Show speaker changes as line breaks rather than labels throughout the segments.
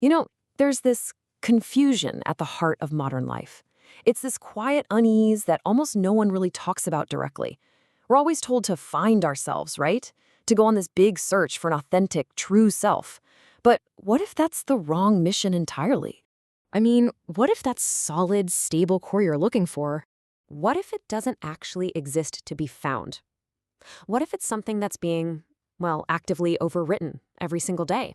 You know, there's this confusion at the heart of modern life. It's this quiet unease that almost no one really talks about directly. We're always told to find ourselves, right? To go on this big search for an authentic, true self. But what if that's the wrong mission entirely?
I mean, what if that solid, stable core you're looking for, what if it doesn't actually exist to be found? What if it's something that's being, well, actively overwritten every single day?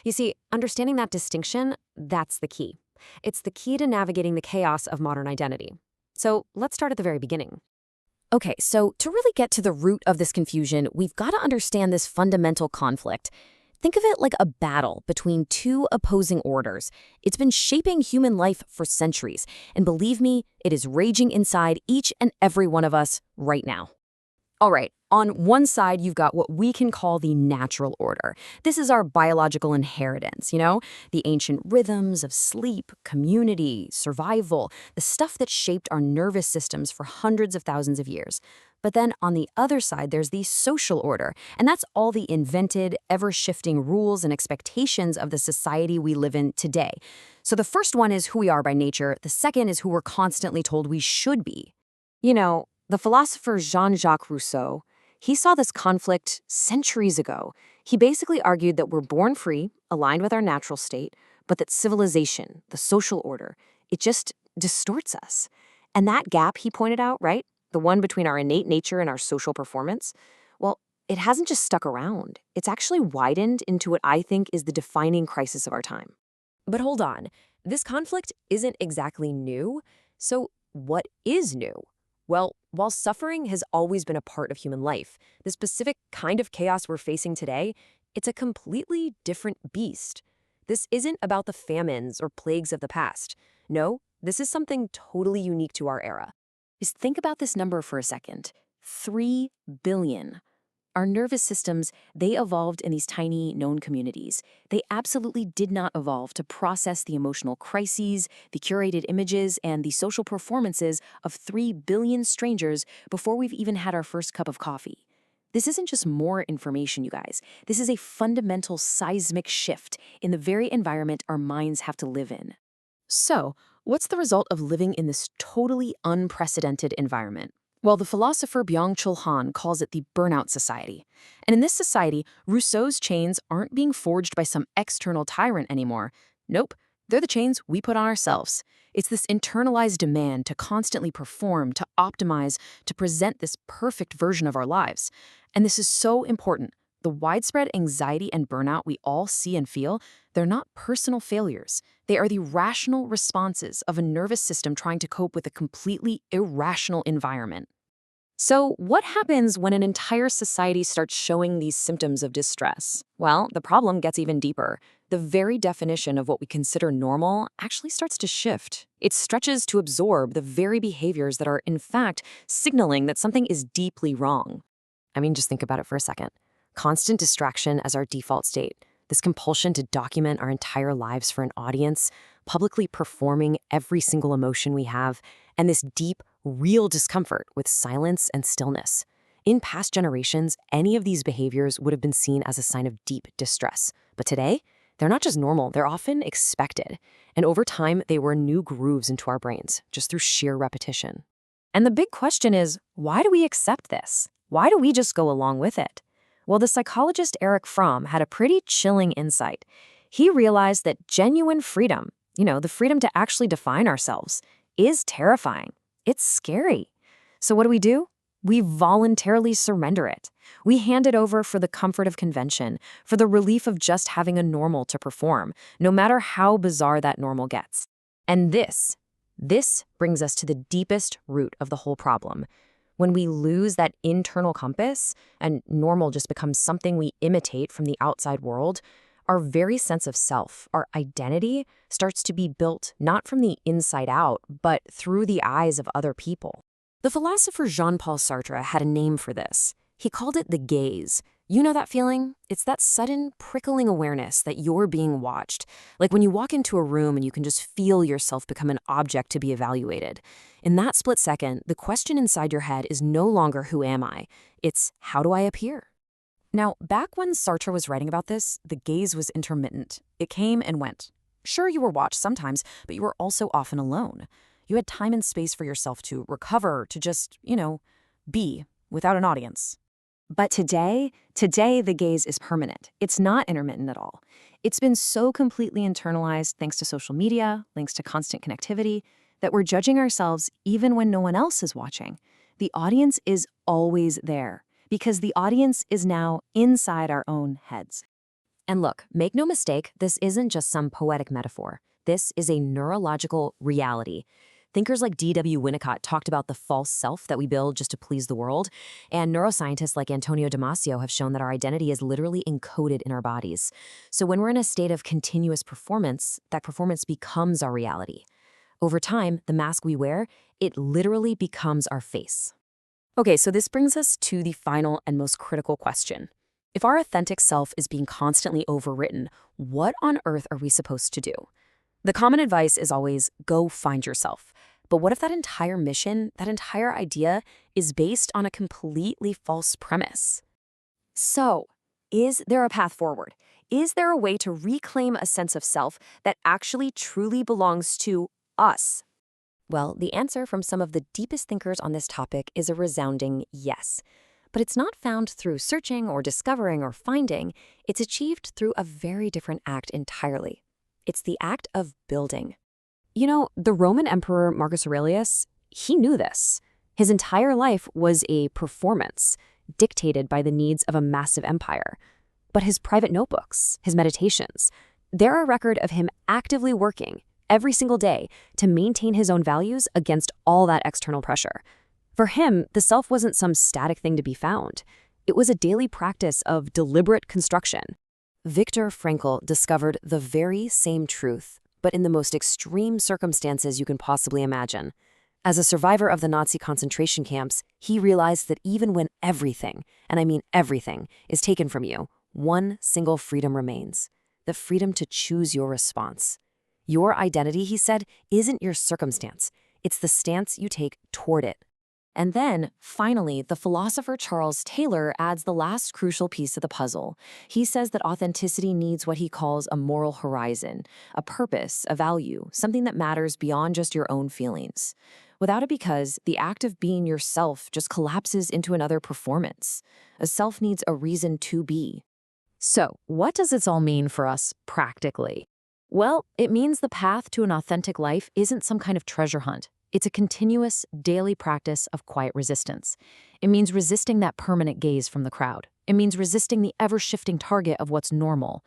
You see, understanding that distinction, that's the key. It's the key to navigating the chaos of modern identity. So let's start at the very beginning.
Okay, so to really get to the root of this confusion, we've got to understand this fundamental conflict. Think of it like a battle between two opposing orders. It's been shaping human life for centuries, and believe me, it is raging inside each and every one of us right now. All right, on one side, you've got what we can call the natural order. This is our biological inheritance, the ancient rhythms of sleep, community, survival, the stuff that shaped our nervous systems for hundreds of thousands of years. But then on the other side, there's the social order, and that's all the invented, ever-shifting rules and expectations of the society we live in today. So the first one is who we are by nature, the second is who we're constantly told we should be. The philosopher Jean-Jacques Rousseau, he saw this conflict centuries ago. He basically argued that we're born free, aligned with our natural state, but that civilization, the social order, it just distorts us. And that gap, he pointed out, right? The one between our innate nature and our social performance, well, it hasn't just stuck around. It's actually widened into what I think is the defining crisis of our time.
But hold on, this conflict isn't exactly new. So what is new? Well, while suffering has always been a part of human life, the specific kind of chaos we're facing today, it's a completely different beast. This isn't about the famines or plagues of the past. No, this is something totally unique to our era.
Just think about this number for a second. 3 billion. Our nervous systems, they evolved in these tiny, known communities. They absolutely did not evolve to process the emotional crises, the curated images, and the social performances of 3 billion strangers before we've even had our first cup of coffee. This isn't just more information, you guys. This is a fundamental seismic shift in the very environment our minds have to live in. So, what's the result of living in this totally unprecedented environment? Well, the philosopher Byung-Chul Han calls it the burnout society. And in this society, Rousseau's chains aren't being forged by some external tyrant anymore. Nope, they're the chains we put on ourselves. It's this internalized demand to constantly perform, to optimize, to present this perfect version of our lives. And this is so important. The widespread anxiety and burnout we all see and feel, they're not personal failures. They are the rational responses of a nervous system trying to cope with a completely irrational environment. So, what happens when an entire society starts showing these symptoms of distress? Well, the problem gets even deeper. The very definition of what we consider normal actually starts to shift. It stretches to absorb the very behaviors that are, in fact, signaling that something is deeply wrong. I mean, just think about it for a second. Constant distraction as our default state, this compulsion to document our entire lives for an audience, publicly performing every single emotion we have, and this deep, real discomfort with silence and stillness. In past generations, any of these behaviors would have been seen as a sign of deep distress. But today, they're not just normal, they're often expected. And over time, they were new grooves into our brains, just through sheer repetition. And the big question is, why do we accept this? Why do we just go along with it? Well, the psychologist Erich Fromm had a pretty chilling insight. He realized that genuine freedom, the freedom to actually define ourselves, is terrifying. It's scary. So what do? We voluntarily surrender it. We hand it over for the comfort of convention, for the relief of just having a normal to perform, no matter how bizarre that normal gets. And this brings us to the deepest root of the whole problem. When we lose that internal compass and normal just becomes something we imitate from the outside world, our very sense of self, our identity, starts to be built not from the inside out, but through the eyes of other people. The philosopher Jean-Paul Sartre had a name for this. He called it the gaze. You know that feeling? It's that sudden, prickling awareness that you're being watched. Like when you walk into a room and you can just feel yourself become an object to be evaluated. In that split second, the question inside your head is no longer who am I? It's how do I appear?
Now, back when Sartre was writing about this, the gaze was intermittent. It came and went. Sure, you were watched sometimes, but you were also often alone. You had time and space for yourself to recover, to just, be without an audience.
But today the gaze is permanent. It's not intermittent at all. It's been so completely internalized thanks to social media, links to constant connectivity, that we're judging ourselves even when no one else is watching. The audience is always there because the audience is now inside our own heads.
And look, make no mistake, this isn't just some poetic metaphor. This is a neurological reality. Thinkers like D.W. Winnicott talked about the false self that we build just to please the world, and neuroscientists like Antonio Damasio have shown that our identity is literally encoded in our bodies. So when we're in a state of continuous performance, that performance becomes our reality. Over time, the mask we wear, it literally becomes our face.
Okay, so this brings us to the final and most critical question. If our authentic self is being constantly overwritten, what on earth are we supposed to do? The common advice is always go find yourself. But what if that entire mission, that entire idea, is based on a completely false premise? So, is there a path forward? Is there a way to reclaim a sense of self that actually truly belongs to us?
Well, the answer from some of the deepest thinkers on this topic is a resounding yes. But it's not found through searching or discovering or finding. It's achieved through a very different act entirely. It's the act of building. The Roman Emperor Marcus Aurelius, he knew this. His entire life was a performance, dictated by the needs of a massive empire. But his private notebooks, his meditations, they're a record of him actively working every single day to maintain his own values against all that external pressure. For him, the self wasn't some static thing to be found. It was a daily practice of deliberate construction. Viktor Frankl discovered the very same truth, but in the most extreme circumstances you can possibly imagine. As a survivor of the Nazi concentration camps, he realized that even when everything, and I mean everything, is taken from you, one single freedom remains: the freedom to choose your response. Your identity, he said, isn't your circumstance. It's the stance you take toward it.
And then, finally, the philosopher Charles Taylor adds the last crucial piece of the puzzle. He says that authenticity needs what he calls a moral horizon, a purpose, a value, something that matters beyond just your own feelings. Without it, because the act of being yourself just collapses into another performance. A self needs a reason to be. So, what does this all mean for us practically? Well, it means the path to an authentic life isn't some kind of treasure hunt. It's a continuous, daily practice of quiet resistance. It means resisting that permanent gaze from the crowd. It means resisting the ever-shifting target of what's normal.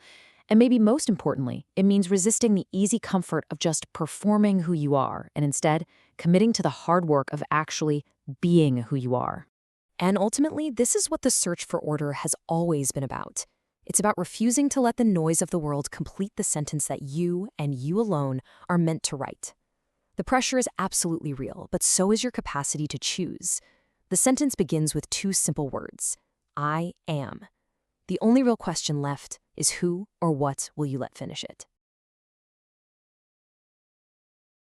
And maybe most importantly, it means resisting the easy comfort of just performing who you are, and instead committing to the hard work of actually being who you are. And ultimately, this is what the search for order has always been about. It's about refusing to let the noise of the world complete the sentence that you, and you alone, are meant to write. The pressure is absolutely real, but so is your capacity to choose. The sentence begins with two simple words: I am. The only real question left is who or what will you let finish it?